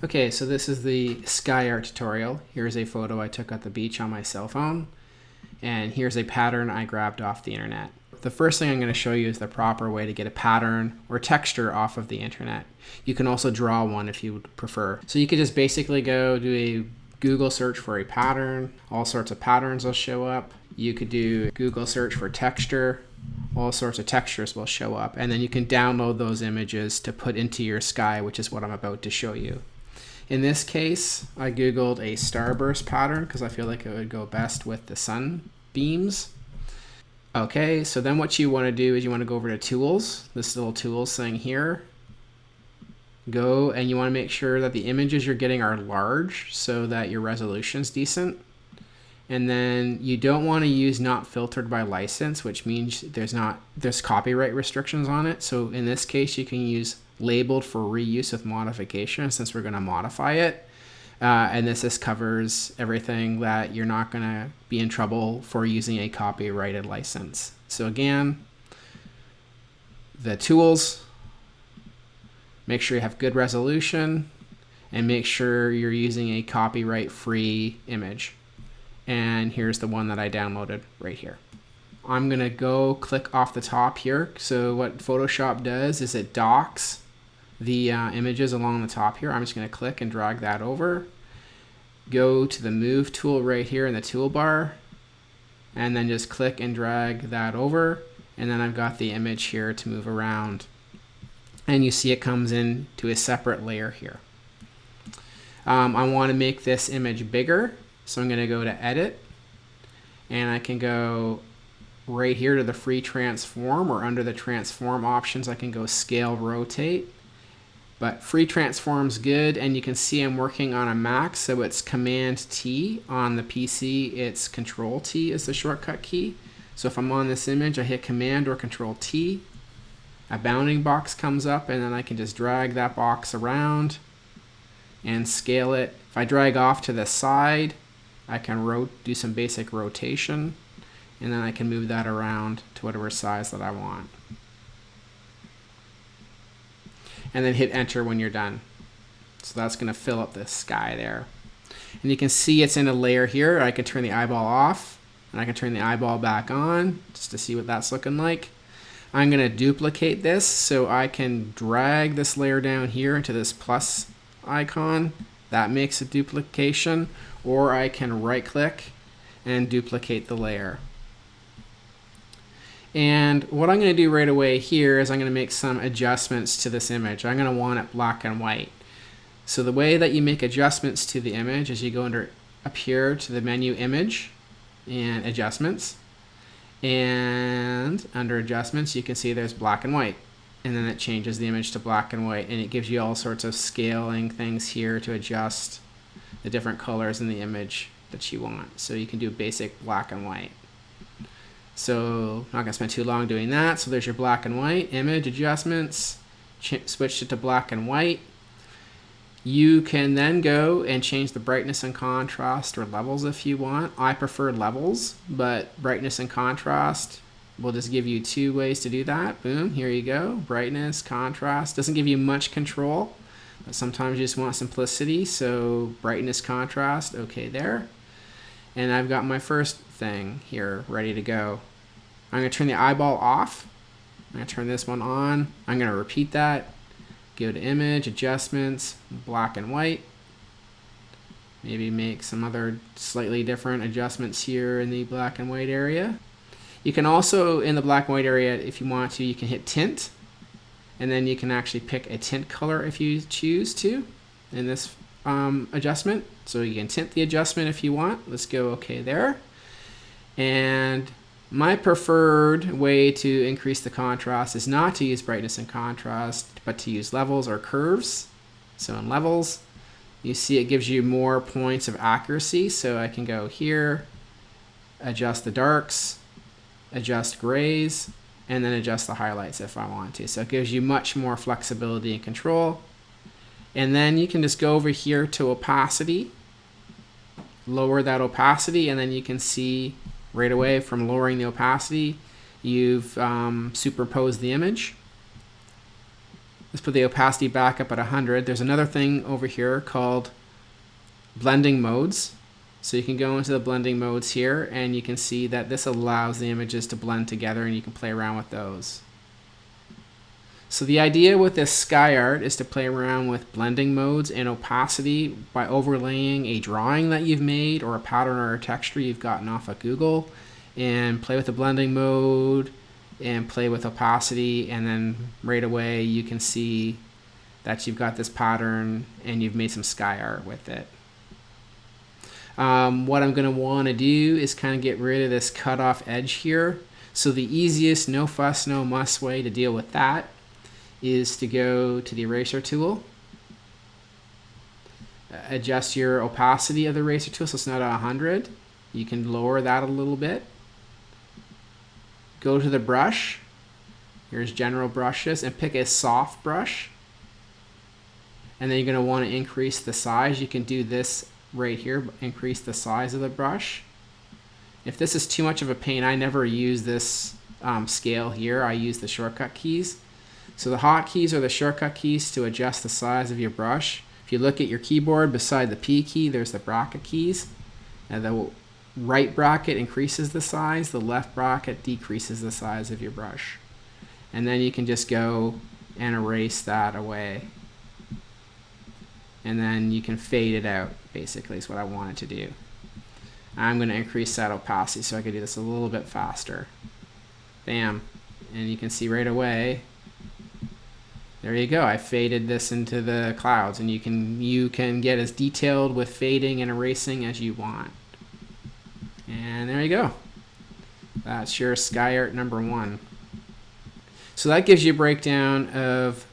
Okay, so this is the sky art tutorial. Here's a photo I took at the beach on my cell phone, and here's a pattern I grabbed off the internet. The first thing I'm going to show you is the proper way to get a pattern or texture off of the internet. You can also draw one if you would prefer. So you could just basically go do a Google search for a pattern. All sorts of patterns will show up. You could do a Google search for texture. All sorts of textures will show up, and then you can download those images to put into your sky, which is what I'm about to show you. In this case, I Googled a starburst pattern because I feel like it would go best with the sun beams. Okay, so then what you want to do is you want to go over to Tools, this little Tools thing here. Go and you want to make sure that the images you're getting are large so that your resolution's decent. And then you don't want to use not filtered by license, which means there's copyright restrictions on it. So in this case, you can use labeled for reuse with modification since we're going to modify it. And this covers everything that you're not going to be in trouble for using a copyrighted license. So again, the tools, make sure you have good resolution and make sure you're using a copyright-free image. And here's the one that I downloaded right here. I'm gonna go click off the top here. So what Photoshop does is it docks the images along the top here. I'm just gonna click and drag that over. Go to the move tool right here in the toolbar, and then just click and drag that over. And then I've got the image here to move around. And you see it comes in to a separate layer here. I wanna make this image bigger. So I'm going to go to Edit, and I can go right here to the Free Transform, or under the Transform options, I can go Scale Rotate. But Free Transform's good, and you can see I'm working on a Mac, so it's Command T. On the PC, it's Control T is the shortcut key. So if I'm on this image, I hit Command or Control T. A bounding box comes up, and then I can just drag that box around and scale it. If I drag off to the side, I can do some basic rotation, and then I can move that around to whatever size that I want. And then hit enter when you're done. So that's going to fill up the sky there. And you can see it's in a layer here. I can turn the eyeball off, and I can turn the eyeball back on just to see what that's looking like. I'm going to duplicate this so I can drag this layer down here into this plus icon. That makes a duplication. Or I can right click and duplicate the layer. And what I'm going to do right away here is I'm going to make some adjustments to this image. I'm going to want it black and white. So the way that you make adjustments to the image is you go up here to the menu Image and Adjustments. And under Adjustments, you can see there's black and white. And then it changes the image to black and white. And it gives you all sorts of scaling things here to adjust the different colors in the image that you want. So you can do basic black and white. So I'm not gonna spend too long doing that. So there's your black and white image adjustments, switch it to black and white. You can then go and change the brightness and contrast or levels if you want. I prefer levels, but brightness and contrast will just give you two ways to do that. Boom, here you go. Brightness, contrast. Doesn't give you much control. But sometimes you just want simplicity, so brightness, contrast, okay there. And I've got my first thing here ready to go. I'm going to turn the eyeball off. I'm going to turn this one on. I'm going to repeat that. Go to Image, Adjustments, black and white. Maybe make some other slightly different adjustments here in the black and white area. You can also, in the black and white area, if you want to, you can hit Tint. And then you can actually pick a tint color if you choose to in this adjustment. So you can tint the adjustment if you want. Let's go okay there. And my preferred way to increase the contrast is not to use brightness and contrast, but to use levels or curves. So in levels, you see it gives you more points of accuracy. So I can go here, adjust the darks, adjust grays, and then adjust the highlights if I want to. So it gives you much more flexibility and control. And then you can just go over here to opacity, lower that opacity, and then you can see right away from lowering the opacity, you've superimposed the image. Let's put the opacity back up at 100. There's another thing over here called blending modes. So you can go into the blending modes here, and you can see that this allows the images to blend together, and you can play around with those. So the idea with this sky art is to play around with blending modes and opacity by overlaying a drawing that you've made or a pattern or a texture you've gotten off of Google, and play with the blending mode and play with opacity, and then right away you can see that you've got this pattern and you've made some sky art with it. What I'm going to want to do is kind of get rid of this cutoff edge here. So the easiest, no fuss, no muss way to deal with that is to go to the eraser tool, adjust your opacity of the eraser tool so it's not at 100. You can lower that a little bit. Go to the brush, here's general brushes, and pick a soft brush. And then you're going to want to increase the size. You can do this right here, increase the size of the brush. If this is too much of a pain, I never use this scale here. I use the shortcut keys. So the hotkeys are the shortcut keys to adjust the size of your brush. If you look at your keyboard, beside the P key, there's the bracket keys. And the right bracket increases the size, the left bracket decreases the size of your brush. And then you can just go and erase that away. And then you can fade it out, basically, is what I wanted to do. I'm going to increase that opacity so I can do this a little bit faster. Bam. And you can see right away, there you go. I faded this into the clouds, and you can get as detailed with fading and erasing as you want. And there you go. That's your sky art number 1. So that gives you a breakdown of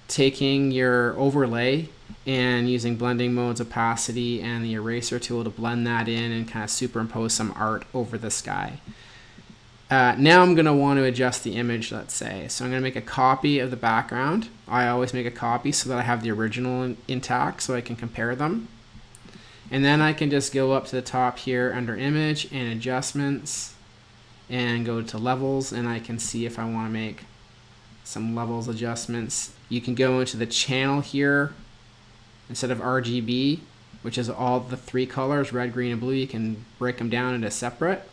taking your overlay and using blending modes, opacity, and the eraser tool to blend that in and kind of superimpose some art over the sky. Now I'm going to want to adjust the image, let's say. So I'm going to make a copy of the background. I always make a copy so that I have the original intact so I can compare them. And then I can just go up to the top here under image and adjustments and go to levels, and I can see if I want to make some levels adjustments. You can go into the channel here. Instead of RGB, which is all the 3 colors, red, green, and blue, you can break them down into separate.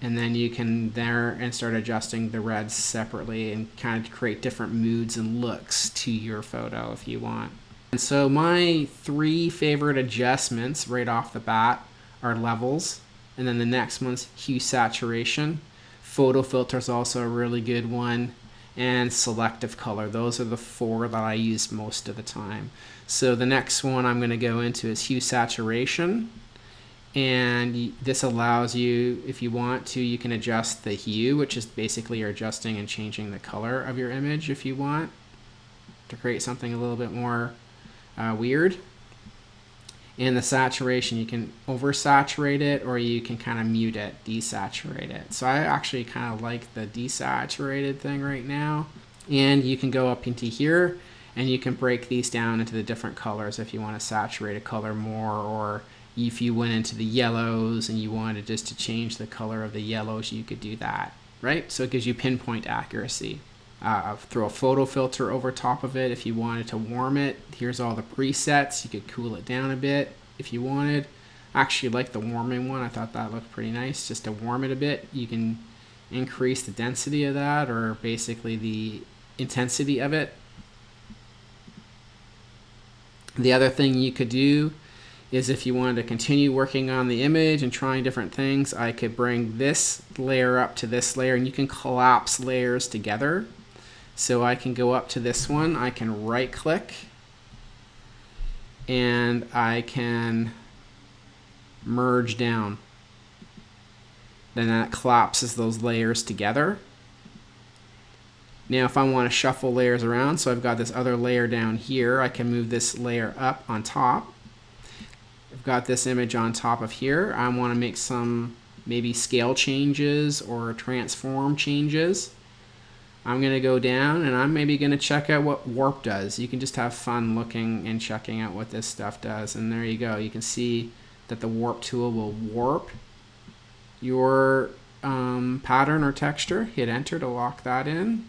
And then you can there and start adjusting the reds separately and kind of create different moods and looks to your photo if you want. And so my 3 favorite adjustments right off the bat are levels, and then the next one's hue saturation. Photo filter is also a really good one, and selective color. Those are the 4 that I use most of the time. So the next one I'm going to go into is hue saturation. And this allows you, if you want to, you can adjust the hue, which is basically you're adjusting and changing the color of your image if you want to create something a little bit more weird. And the saturation, you can oversaturate it or you can kind of mute it, desaturate it. So I actually kind of like the desaturated thing right now. And you can go up into here and you can break these down into the different colors if you want to saturate a color more, or if you went into the yellows and you wanted just to change the color of the yellows, you could do that, right? So it gives you pinpoint accuracy. Throw a photo filter over top of it if you wanted to warm it. Here's all the presets. You could cool it down a bit if you wanted. I actually like the warming one. I thought that looked pretty nice. Just to warm it a bit, you can increase the density of that, or basically the intensity of it. The other thing you could do is if you wanted to continue working on the image and trying different things, I could bring this layer up to this layer, and you can collapse layers together. So I can go up to this one, I can right click, and I can merge down. Then that collapses those layers together. Now if I want to shuffle layers around, so I've got this other layer down here, I can move this layer up on top. I've got this image on top of here. I want to make some maybe scale changes or transform changes. I'm going to go down and I'm maybe going to check out what warp does. You can just have fun looking and checking out what this stuff does. And there you go. You can see that the warp tool will warp your pattern or texture. Hit enter to lock that in.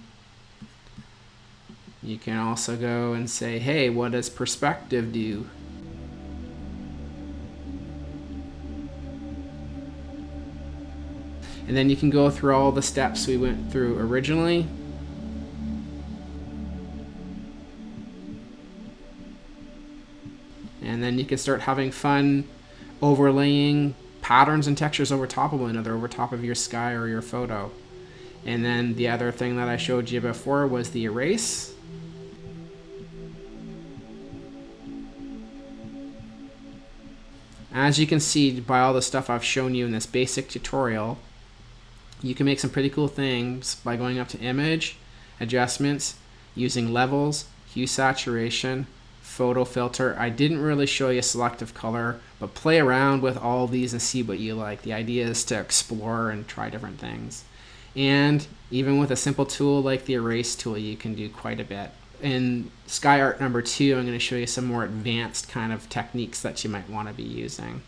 You can also go and say, hey, what does perspective do? And then you can go through all the steps we went through originally. And then you can start having fun overlaying patterns and textures over top of one another, over top of your sky or your photo. And then the other thing that I showed you before was the erase. As you can see by all the stuff I've shown you in this basic tutorial, you can make some pretty cool things by going up to Image, Adjustments, using Levels, Hue Saturation, Photo Filter. I didn't really show you Selective Color, but play around with all these and see what you like. The idea is to explore and try different things. And even with a simple tool like the Erase tool, you can do quite a bit. In Sky Art number 2, I'm going to show you some more advanced kind of techniques that you might want to be using.